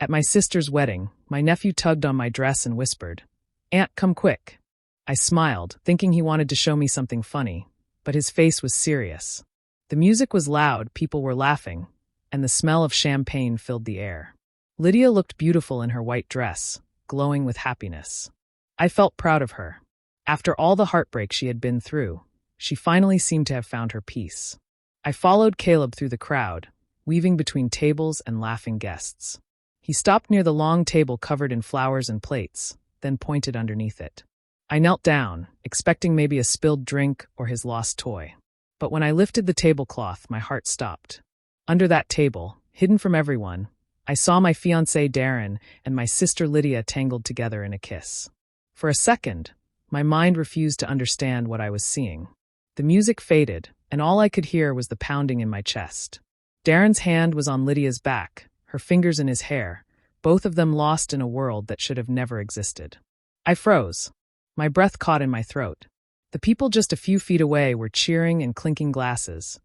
At my sister's wedding, my nephew tugged on my dress and whispered, "Aunt, come quick." I smiled, thinking he wanted to show me something funny, but his face was serious. The music was loud, people were laughing, and the smell of champagne filled the air. Lydia looked beautiful in her white dress, glowing with happiness. I felt proud of her. After all the heartbreak she had been through, she finally seemed to have found her peace. I followed Caleb through the crowd, weaving between tables and laughing guests. He stopped near the long table covered in flowers and plates, then pointed underneath it. I knelt down, expecting maybe a spilled drink or his lost toy. But when I lifted the tablecloth, my heart stopped. Under that table, hidden from everyone, I saw my fiancé Darren and my sister Lydia tangled together in a kiss. For a second, my mind refused to understand what I was seeing. The music faded, and all I could hear was the pounding in my chest. Darren's hand was on Lydia's back, her fingers in his hair, both of them lost in a world that should have never existed. I froze. My breath caught in my throat. The people just a few feet away were cheering and clinking glasses,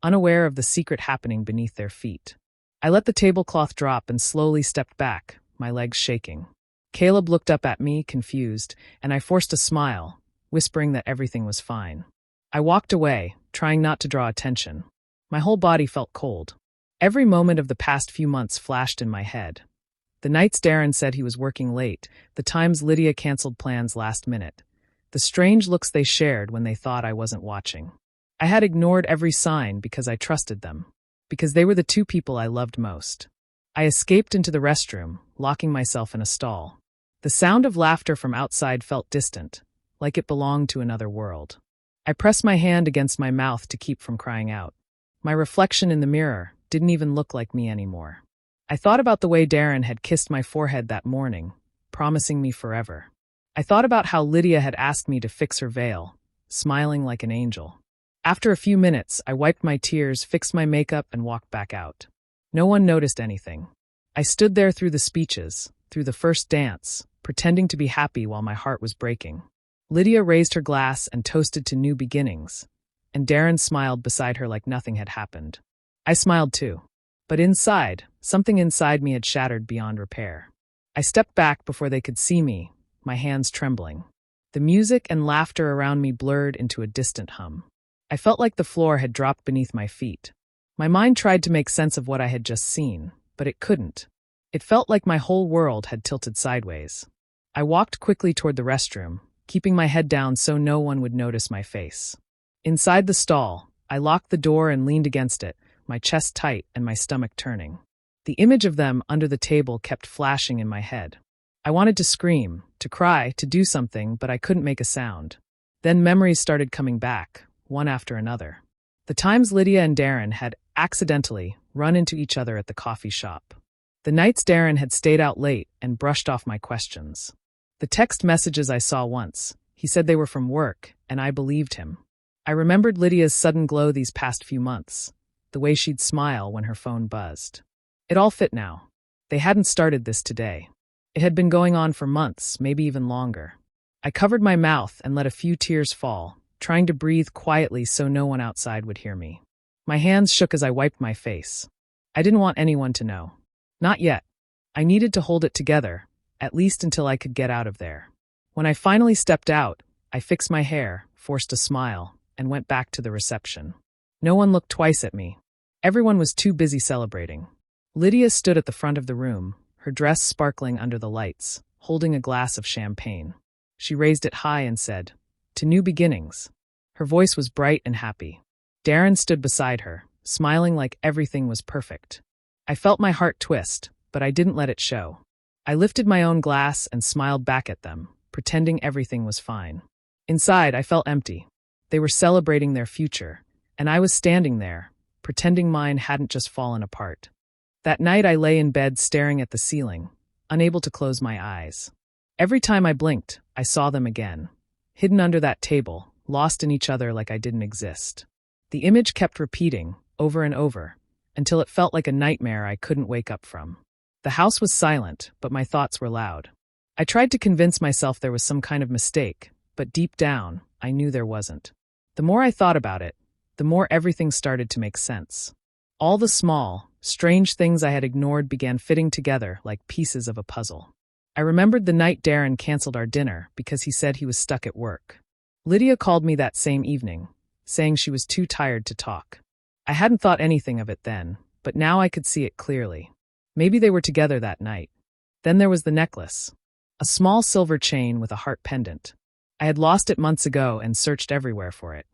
unaware of the secret happening beneath their feet. I let the tablecloth drop and slowly stepped back, my legs shaking. Caleb looked up at me, confused, and I forced a smile, whispering that everything was fine. I walked away, trying not to draw attention. My whole body felt cold. Every moment of the past few months flashed in my head. The nights Darren said he was working late, the times Lydia canceled plans last minute, the strange looks they shared when they thought I wasn't watching. I had ignored every sign because I trusted them, because they were the two people I loved most. I escaped into the restroom, locking myself in a stall. The sound of laughter from outside felt distant, like it belonged to another world. I pressed my hand against my mouth to keep from crying out. My reflection in the mirror didn't even look like me anymore. I thought about the way Darren had kissed my forehead that morning, promising me forever. I thought about how Lydia had asked me to fix her veil, smiling like an angel. After a few minutes, I wiped my tears, fixed my makeup, and walked back out. No one noticed anything. I stood there through the speeches, through the first dance, pretending to be happy while my heart was breaking. Lydia raised her glass and toasted to new beginnings, and Darren smiled beside her like nothing had happened. I smiled too. But inside, something inside me had shattered beyond repair. I stepped back before they could see me, my hands trembling. The music and laughter around me blurred into a distant hum. I felt like the floor had dropped beneath my feet. My mind tried to make sense of what I had just seen, but it couldn't. It felt like my whole world had tilted sideways. I walked quickly toward the restroom, keeping my head down so no one would notice my face. Inside the stall, I locked the door and leaned against it, my chest tight and my stomach turning. The image of them under the table kept flashing in my head. I wanted to scream, to cry, to do something, but I couldn't make a sound. Then memories started coming back, one after another. The times Lydia and Darren had accidentally run into each other at the coffee shop. The nights Darren had stayed out late and brushed off my questions. The text messages I saw once. He said they were from work, and I believed him. I remembered Lydia's sudden glow these past few months, the way she'd smile when her phone buzzed. It all fit now. They hadn't started this today. It had been going on for months, maybe even longer. I covered my mouth and let a few tears fall, trying to breathe quietly so no one outside would hear me. My hands shook as I wiped my face. I didn't want anyone to know. Not yet. I needed to hold it together, at least until I could get out of there. When I finally stepped out, I fixed my hair, forced a smile, and went back to the reception. No one looked twice at me. Everyone was too busy celebrating. Lydia stood at the front of the room, her dress sparkling under the lights, holding a glass of champagne. She raised it high and said, "To new beginnings." Her voice was bright and happy. Darren stood beside her, smiling like everything was perfect. I felt my heart twist, but I didn't let it show. I lifted my own glass and smiled back at them, pretending everything was fine. Inside, I felt empty. They were celebrating their future, and I was standing there, pretending mine hadn't just fallen apart. That night I lay in bed staring at the ceiling, unable to close my eyes. Every time I blinked, I saw them again, hidden under that table, lost in each other like I didn't exist. The image kept repeating, over and over, until it felt like a nightmare I couldn't wake up from. The house was silent, but my thoughts were loud. I tried to convince myself there was some kind of mistake, but deep down, I knew there wasn't. The more I thought about it, the more everything started to make sense. All the small, Strange things I had ignored began fitting together like pieces of a puzzle. I remembered the night Darren canceled our dinner because he said he was stuck at work. Lydia called me that same evening, saying she was too tired to talk. I hadn't thought anything of it then, but now I could see it clearly. Maybe they were together that night. Then there was the necklace. A small silver chain with a heart pendant. I had lost it months ago and searched everywhere for it.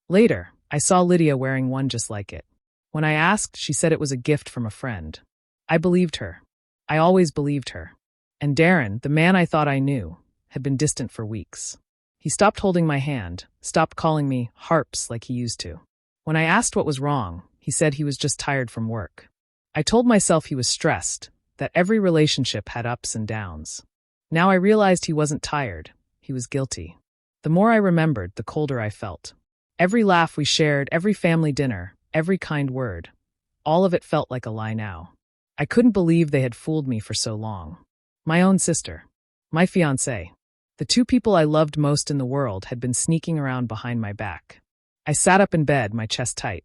Later, I saw Lydia wearing one just like it. When I asked, she said it was a gift from a friend. I believed her. I always believed her. And Darren, the man I thought I knew, had been distant for weeks. He stopped holding my hand, stopped calling me Harps like he used to. When I asked what was wrong, he said he was just tired from work. I told myself he was stressed, that every relationship had ups and downs. Now I realized he wasn't tired, he was guilty. The more I remembered, the colder I felt. Every laugh we shared, every family dinner, every kind word, all of it felt like a lie now. I couldn't believe they had fooled me for so long. My own sister, my fiancé, the two people I loved most in the world had been sneaking around behind my back. I sat up in bed, my chest tight.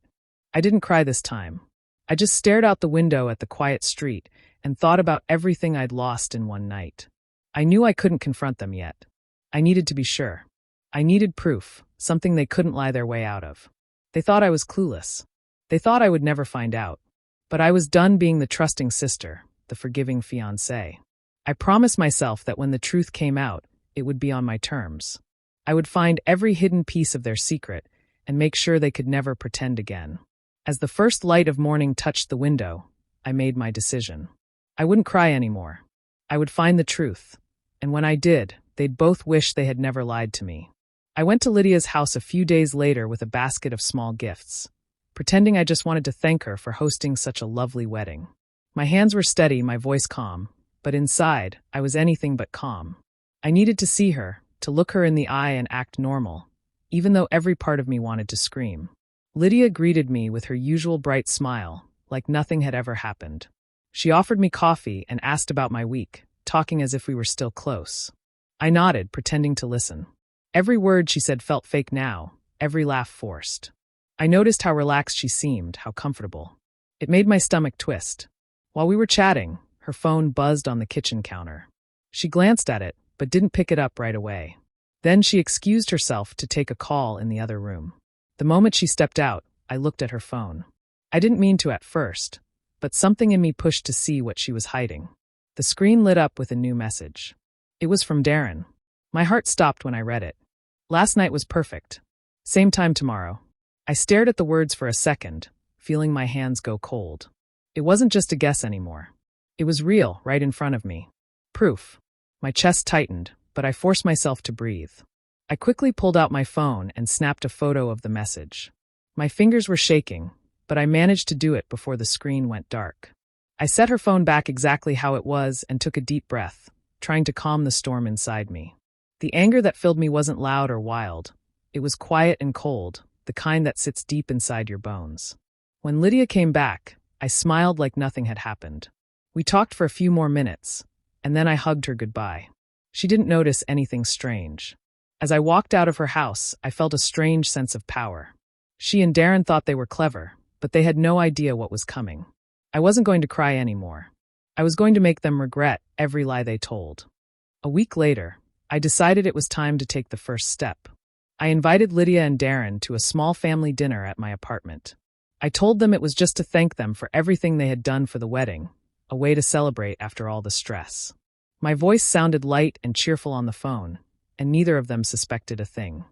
I didn't cry this time. I just stared out the window at the quiet street and thought about everything I'd lost in one night. I knew I couldn't confront them yet. I needed to be sure. I needed proof, something they couldn't lie their way out of. They thought I was clueless. They thought I would never find out. But I was done being the trusting sister, the forgiving fiancé. I promised myself that when the truth came out, it would be on my terms. I would find every hidden piece of their secret and make sure they could never pretend again. As the first light of morning touched the window, I made my decision. I wouldn't cry anymore. I would find the truth. And when I did, they'd both wish they had never lied to me. I went to Lydia's house a few days later with a basket of small gifts, pretending I just wanted to thank her for hosting such a lovely wedding. My hands were steady, my voice calm, but inside, I was anything but calm. I needed to see her, to look her in the eye and act normal, even though every part of me wanted to scream. Lydia greeted me with her usual bright smile, like nothing had ever happened. She offered me coffee and asked about my week, talking as if we were still close. I nodded, pretending to listen. Every word she said felt fake now, every laugh forced. I noticed how relaxed she seemed, how comfortable. It made my stomach twist. While we were chatting, her phone buzzed on the kitchen counter. She glanced at it, but didn't pick it up right away. Then she excused herself to take a call in the other room. The moment she stepped out, I looked at her phone. I didn't mean to at first, but something in me pushed to see what she was hiding. The screen lit up with a new message. It was from Darren. My heart stopped when I read it. Last night was perfect. Same time tomorrow. I stared at the words for a second, feeling my hands go cold. It wasn't just a guess anymore. It was real, right in front of me. Proof. My chest tightened, but I forced myself to breathe. I quickly pulled out my phone and snapped a photo of the message. My fingers were shaking, but I managed to do it before the screen went dark. I set her phone back exactly how it was and took a deep breath, trying to calm the storm inside me. The anger that filled me wasn't loud or wild. It was quiet and cold, the kind that sits deep inside your bones. When Lydia came back, I smiled like nothing had happened. We talked for a few more minutes, and then I hugged her goodbye. She didn't notice anything strange. As I walked out of her house, I felt a strange sense of power. She and Darren thought they were clever, but they had no idea what was coming. I wasn't going to cry anymore. I was going to make them regret every lie they told. A week later, I decided it was time to take the first step. I invited Lydia and Darren to a small family dinner at my apartment. I told them it was just to thank them for everything they had done for the wedding, a way to celebrate after all the stress. My voice sounded light and cheerful on the phone, and neither of them suspected a thing.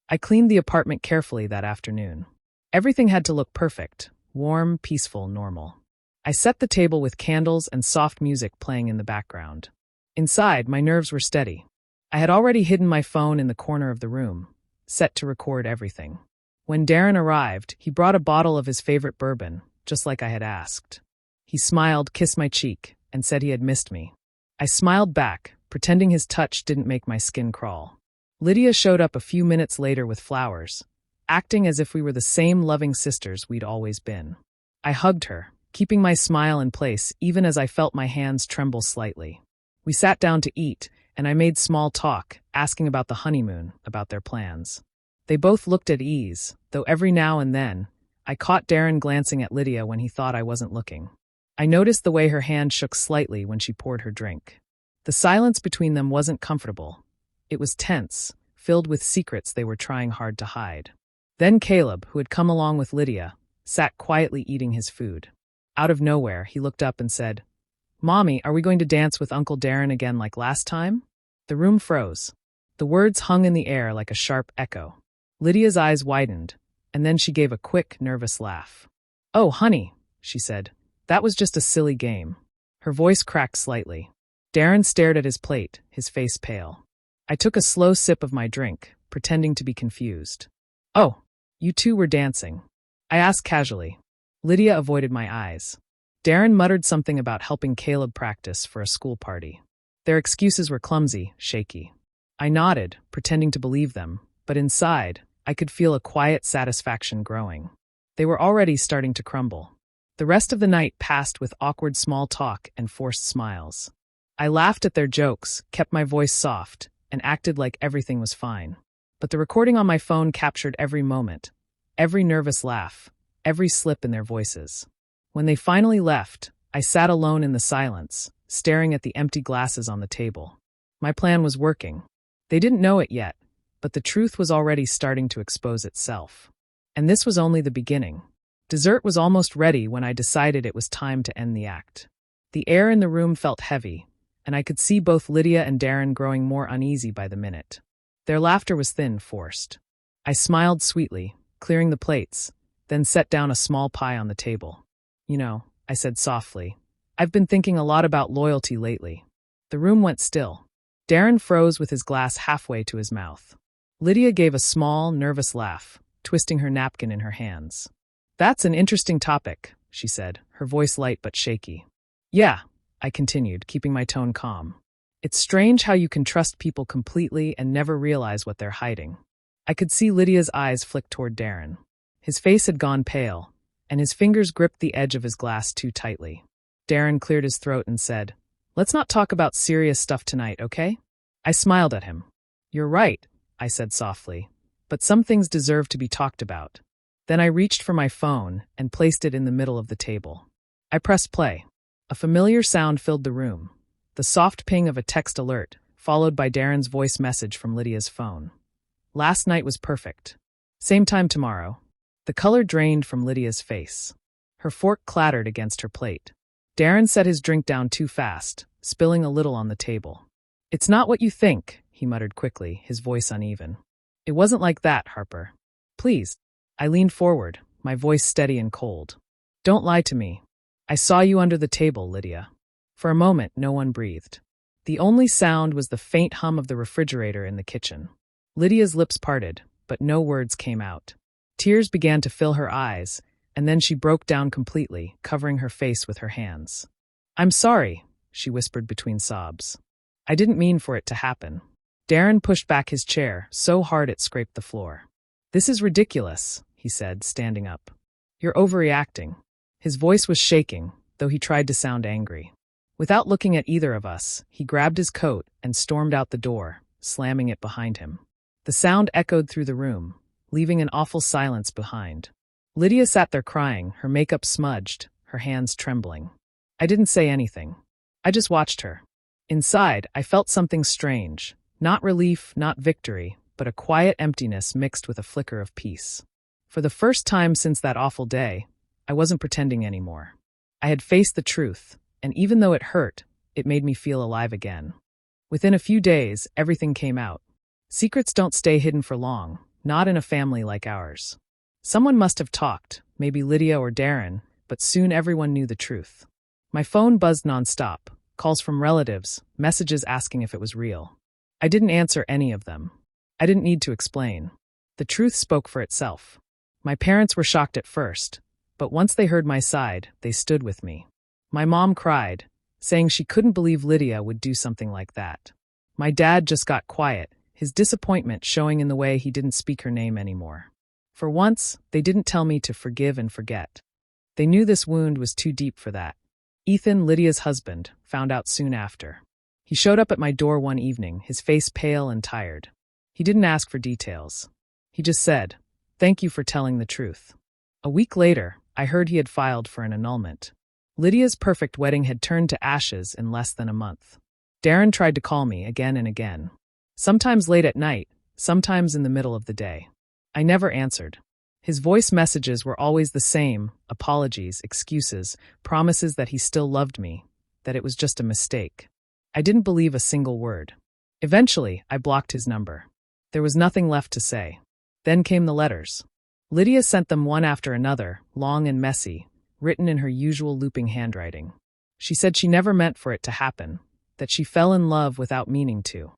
I cleaned the apartment carefully that afternoon. Everything had to look perfect, warm, peaceful, normal. I set the table with candles and soft music playing in the background. Inside, my nerves were steady. I had already hidden my phone in the corner of the room, set to record everything. When Darren arrived, he brought a bottle of his favorite bourbon, just like I had asked. He smiled, kissed my cheek, and said he had missed me. I smiled back, pretending his touch didn't make my skin crawl. Lydia showed up a few minutes later with flowers, acting as if we were the same loving sisters we'd always been. I hugged her, keeping my smile in place even as I felt my hands tremble slightly. We sat down to eat, and I made small talk, asking about the honeymoon, about their plans. They both looked at ease, though every now and then, I caught Darren glancing at Lydia when he thought I wasn't looking. I noticed the way her hand shook slightly when she poured her drink. The silence between them wasn't comfortable. It was tense, filled with secrets they were trying hard to hide. Then Caleb, who had come along with Lydia, sat quietly eating his food. Out of nowhere, he looked up and said, "Mommy, are we going to dance with Uncle Darren again like last time?" The room froze. The words hung in the air like a sharp echo. Lydia's eyes widened, and then she gave a quick, nervous laugh. "Oh, honey," she said, "that was just a silly game." Her voice cracked slightly. Darren stared at his plate, his face pale. I took a slow sip of my drink, pretending to be confused. "Oh, you two were dancing?" I asked casually. Lydia avoided my eyes. Darren muttered something about helping Caleb practice for a school party. Their excuses were clumsy, shaky. I nodded, pretending to believe them, but inside, I could feel a quiet satisfaction growing. They were already starting to crumble. The rest of the night passed with awkward small talk and forced smiles. I laughed at their jokes, kept my voice soft, and acted like everything was fine. But the recording on my phone captured every moment, every nervous laugh, every slip in their voices. When they finally left, I sat alone in the silence, staring at the empty glasses on the table. My plan was working. They didn't know it yet, but the truth was already starting to expose itself. And this was only the beginning. Dessert was almost ready when I decided it was time to end the act. The air in the room felt heavy, and I could see both Lydia and Darren growing more uneasy by the minute. Their laughter was thin, forced. I smiled sweetly, clearing the plates, then set down a small pie on the table. "You know," I said softly, "I've been thinking a lot about loyalty lately." The room went still. Darren froze with his glass halfway to his mouth. Lydia gave a small, nervous laugh, twisting her napkin in her hands. "That's an interesting topic," she said, her voice light but shaky. "Yeah," I continued, keeping my tone calm. "It's strange how you can trust people completely and never realize what they're hiding." I could see Lydia's eyes flick toward Darren. His face had gone pale, and his fingers gripped the edge of his glass too tightly. Darren cleared his throat and said, "Let's not talk about serious stuff tonight, okay?" I smiled at him. "You're right," I said softly, "but some things deserve to be talked about." Then I reached for my phone and placed it in the middle of the table. I pressed play. A familiar sound filled the room, the soft ping of a text alert, followed by Darren's voice message from Lydia's phone. "Last night was perfect. Same time tomorrow." The color drained from Lydia's face. Her fork clattered against her plate. Darren set his drink down too fast, spilling a little on the table. "It's not what you think," he muttered quickly, his voice uneven. "It wasn't like that, Harper. Please." I leaned forward, my voice steady and cold. "Don't lie to me. I saw you under the table, Lydia." For a moment, no one breathed. The only sound was the faint hum of the refrigerator in the kitchen. Lydia's lips parted, but no words came out. Tears began to fill her eyes, and then she broke down completely, covering her face with her hands. "I'm sorry," she whispered between sobs. "I didn't mean for it to happen." Darren pushed back his chair, so hard it scraped the floor. "This is ridiculous," he said, standing up. "You're overreacting." His voice was shaking, though he tried to sound angry. Without looking at either of us, he grabbed his coat and stormed out the door, slamming it behind him. The sound echoed through the room, leaving an awful silence behind. Lydia sat there crying, her makeup smudged, her hands trembling. I didn't say anything. I just watched her. Inside, I felt something strange. Not relief, not victory, but a quiet emptiness mixed with a flicker of peace. For the first time since that awful day, I wasn't pretending anymore. I had faced the truth, and even though it hurt, it made me feel alive again. Within a few days, everything came out. Secrets don't stay hidden for long, not in a family like ours. Someone must have talked, maybe Lydia or Darren, but soon everyone knew the truth. My phone buzzed nonstop, calls from relatives, messages asking if it was real. I didn't answer any of them. I didn't need to explain. The truth spoke for itself. My parents were shocked at first, but once they heard my side, they stood with me. My mom cried, saying she couldn't believe Lydia would do something like that. My dad just got quiet, his disappointment showing in the way he didn't speak her name anymore. For once, they didn't tell me to forgive and forget. They knew this wound was too deep for that. Ethan, Lydia's husband, found out soon after. He showed up at my door one evening, his face pale and tired. He didn't ask for details. He just said, "Thank you for telling the truth." A week later, I heard he had filed for an annulment. Lydia's perfect wedding had turned to ashes in less than a month. Darren tried to call me again and again. Sometimes late at night, sometimes in the middle of the day. I never answered. His voice messages were always the same: apologies, excuses, promises that he still loved me, that it was just a mistake. I didn't believe a single word. Eventually, I blocked his number. There was nothing left to say. Then came the letters. Lydia sent them one after another, long and messy, written in her usual looping handwriting. She said she never meant for it to happen, that she fell in love without meaning to.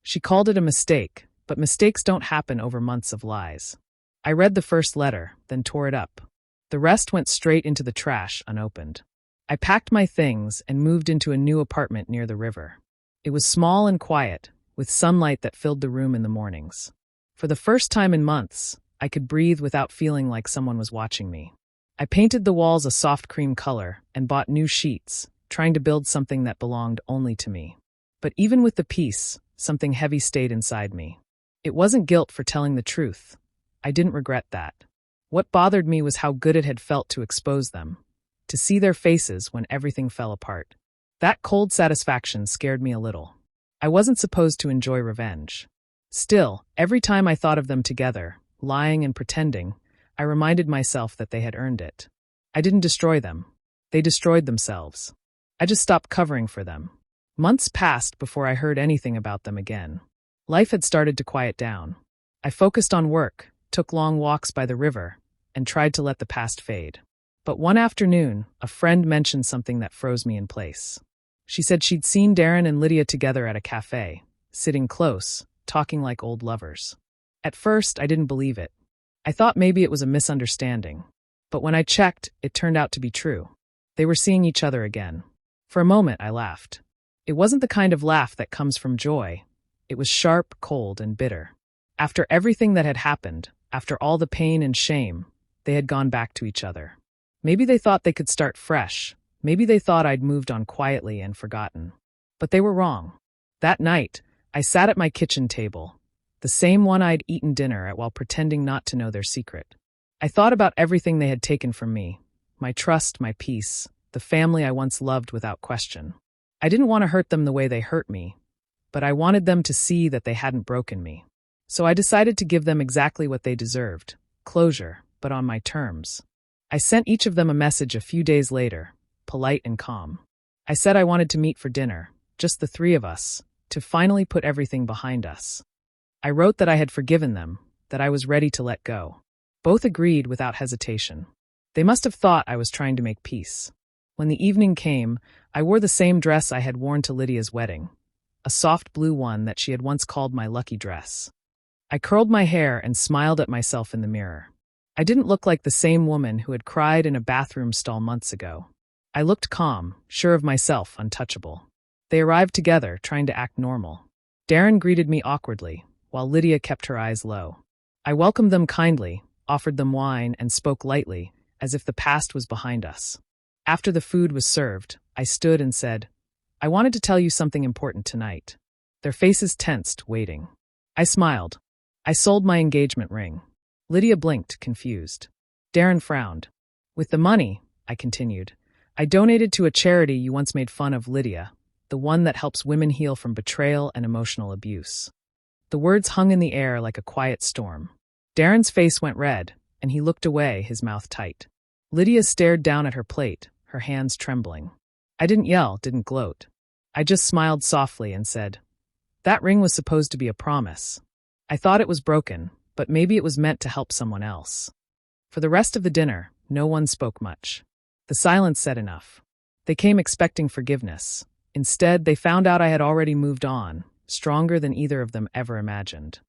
She called it a mistake, but mistakes don't happen over months of lies. I read the first letter, then tore it up. The rest went straight into the trash, unopened. I packed my things and moved into a new apartment near the river. It was small and quiet, with sunlight that filled the room in the mornings. For the first time in months, I could breathe without feeling like someone was watching me. I painted the walls a soft cream color and bought new sheets, trying to build something that belonged only to me. But even with the peace, something heavy stayed inside me. It wasn't guilt for telling the truth. I didn't regret that. What bothered me was how good it had felt to expose them, to see their faces when everything fell apart. That cold satisfaction scared me a little. I wasn't supposed to enjoy revenge. Still, every time I thought of them together, lying and pretending, I reminded myself that they had earned it. I didn't destroy them. They destroyed themselves. I just stopped covering for them. Months passed before I heard anything about them again. Life had started to quiet down. I focused on work, took long walks by the river, and tried to let the past fade. But one afternoon, a friend mentioned something that froze me in place. She said she'd seen Darren and Lydia together at a cafe, sitting close, talking like old lovers. At first, I didn't believe it. I thought maybe it was a misunderstanding. But when I checked, it turned out to be true. They were seeing each other again. For a moment, I laughed. It wasn't the kind of laugh that comes from joy. It was sharp, cold, and bitter. After everything that had happened, after all the pain and shame, they had gone back to each other. Maybe they thought they could start fresh. Maybe they thought I'd moved on quietly and forgotten. But they were wrong. That night, I sat at my kitchen table, the same one I'd eaten dinner at while pretending not to know their secret. I thought about everything they had taken from me, my trust, my peace, the family I once loved without question. I didn't want to hurt them the way they hurt me, but I wanted them to see that they hadn't broken me. So I decided to give them exactly what they deserved, closure, but on my terms. I sent each of them a message a few days later, polite and calm. I said I wanted to meet for dinner, just the three of us, to finally put everything behind us. I wrote that I had forgiven them, that I was ready to let go. Both agreed without hesitation. They must have thought I was trying to make peace. When the evening came, I wore the same dress I had worn to Lydia's wedding, a soft blue one that she had once called my lucky dress. I curled my hair and smiled at myself in the mirror. I didn't look like the same woman who had cried in a bathroom stall months ago. I looked calm, sure of myself, untouchable. They arrived together, trying to act normal. Darren greeted me awkwardly, while Lydia kept her eyes low. I welcomed them kindly, offered them wine, and spoke lightly, as if the past was behind us. After the food was served, I stood and said, "I wanted to tell you something important tonight." Their faces tensed, waiting. I smiled. I sold my engagement ring. Lydia blinked, confused. Darren frowned. "With the money," I continued, "I donated to a charity you once made fun of, Lydia, the one that helps women heal from betrayal and emotional abuse." The words hung in the air like a quiet storm. Darren's face went red, and he looked away, his mouth tight. Lydia stared down at her plate, her hands trembling. I didn't yell, didn't gloat. I just smiled softly and said, "That ring was supposed to be a promise. I thought it was broken, but maybe it was meant to help someone else." For the rest of the dinner, no one spoke much. The silence said enough. They came expecting forgiveness. Instead, they found out I had already moved on, stronger than either of them ever imagined.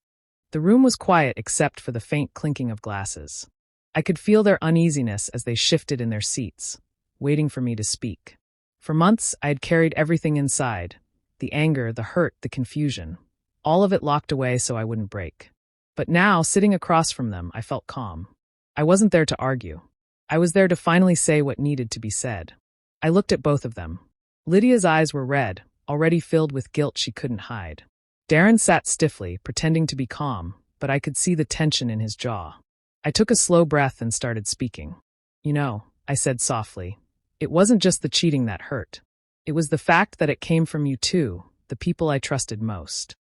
The room was quiet except for the faint clinking of glasses. I could feel their uneasiness as they shifted in their seats, waiting for me to speak. For months, I had carried everything inside, the anger, the hurt, the confusion, all of it locked away so I wouldn't break. But now, sitting across from them, I felt calm. I wasn't there to argue. I was there to finally say what needed to be said. I looked at both of them. Lydia's eyes were red, already filled with guilt she couldn't hide. Darren sat stiffly, pretending to be calm, but I could see the tension in his jaw. I took a slow breath and started speaking. "You know," I said softly, It wasn't just the cheating that hurt. It was the fact that it came from you too, the people I trusted most.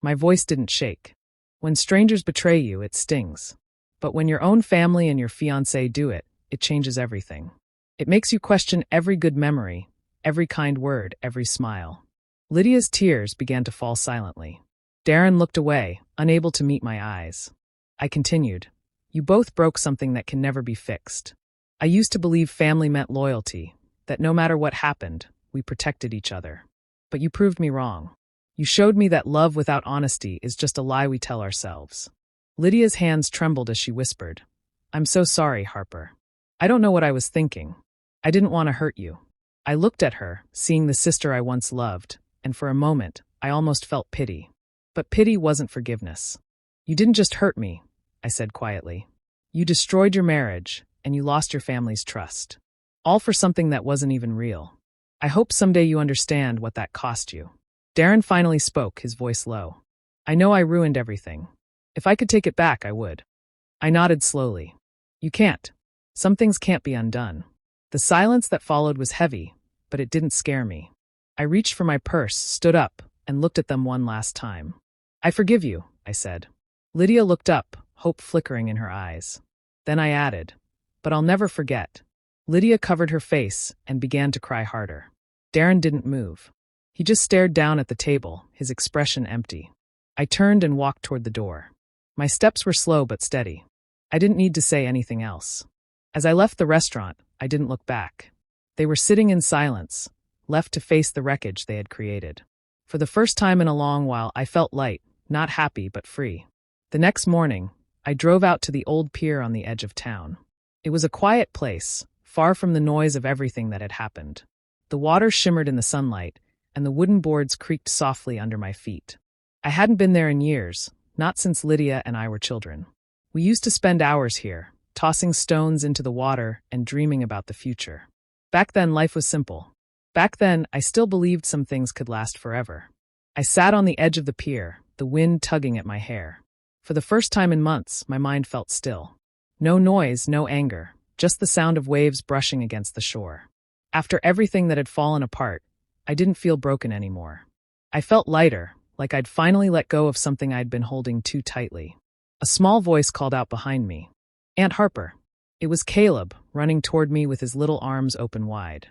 My voice didn't shake. When strangers betray you, it stings. But when your own family and your fiancé do it, it changes everything. It makes you question every good memory, every kind word, every smile. Lydia's tears began to fall silently. Darren looked away, unable to meet my eyes. I continued. You both broke something that can never be fixed. I used to believe family meant loyalty, that no matter what happened, we protected each other. But you proved me wrong. You showed me that love without honesty is just a lie we tell ourselves. Lydia's hands trembled as she whispered, I'm so sorry, Harper. I don't know what I was thinking. I didn't want to hurt you. I looked at her, seeing the sister I once loved, and for a moment, I almost felt pity. But pity wasn't forgiveness. You didn't just hurt me, I said quietly. You destroyed your marriage, and you lost your family's trust. All for something that wasn't even real. I hope someday you understand what that cost you. Darren finally spoke, his voice low. I know I ruined everything. If I could take it back, I would. I nodded slowly. You can't. Some things can't be undone. The silence that followed was heavy, but it didn't scare me. I reached for my purse, stood up, and looked at them one last time. I forgive you, I said. Lydia looked up, hope flickering in her eyes. Then I added, but I'll never forget. Lydia covered her face and began to cry harder. Darren didn't move. He just stared down at the table, his expression empty. I turned and walked toward the door. My steps were slow but steady. I didn't need to say anything else. As I left the restaurant, I didn't look back. They were sitting in silence, left to face the wreckage they had created. For the first time in a long while, I felt light, not happy but free. The next morning, I drove out to the old pier on the edge of town. It was a quiet place, far from the noise of everything that had happened. The water shimmered in the sunlight, and the wooden boards creaked softly under my feet. I hadn't been there in years, not since Lydia and I were children. We used to spend hours here, tossing stones into the water and dreaming about the future. Back then, life was simple. Back then, I still believed some things could last forever. I sat on the edge of the pier, the wind tugging at my hair. For the first time in months, my mind felt still. No noise, no anger, just the sound of waves brushing against the shore. After everything that had fallen apart, I didn't feel broken anymore. I felt lighter, like I'd finally let go of something I'd been holding too tightly. A small voice called out behind me. Aunt Harper. It was Caleb, running toward me with his little arms open wide.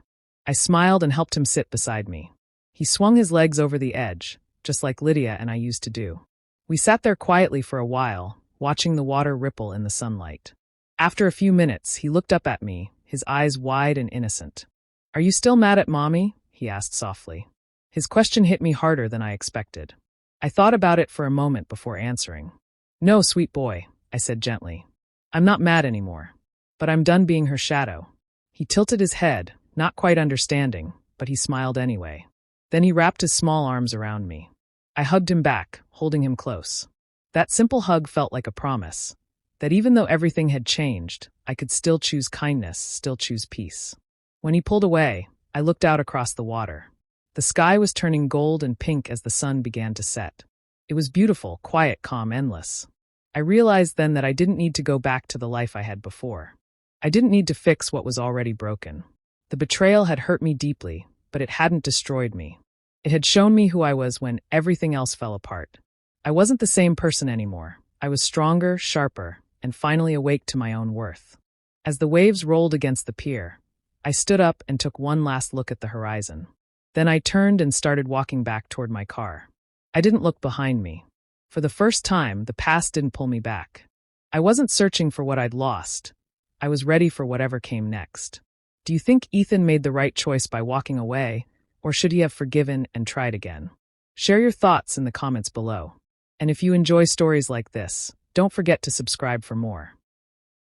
I smiled and helped him sit beside me. He swung his legs over the edge, just like Lydia and I used to do. We sat there quietly for a while, watching the water ripple in the sunlight. After a few minutes, he looked up at me, his eyes wide and innocent. Are you still mad at Mommy? He asked softly. His question hit me harder than I expected. I thought about it for a moment before answering. No, sweet boy, I said gently. I'm not mad anymore, but I'm done being her shadow. He tilted his head, not quite understanding, but he smiled anyway. Then he wrapped his small arms around me. I hugged him back, holding him close. That simple hug felt like a promise, that even though everything had changed, I could still choose kindness, still choose peace. When he pulled away, I looked out across the water. The sky was turning gold and pink as the sun began to set. It was beautiful, quiet, calm, endless. I realized then that I didn't need to go back to the life I had before. I didn't need to fix what was already broken. The betrayal had hurt me deeply, but it hadn't destroyed me. It had shown me who I was when everything else fell apart. I wasn't the same person anymore. I was stronger, sharper, and finally awake to my own worth. As the waves rolled against the pier, I stood up and took one last look at the horizon. Then I turned and started walking back toward my car. I didn't look behind me. For the first time, the past didn't pull me back. I wasn't searching for what I'd lost. I was ready for whatever came next. Do you think Ethan made the right choice by walking away, or should he have forgiven and tried again? Share your thoughts in the comments below. And if you enjoy stories like this, don't forget to subscribe for more.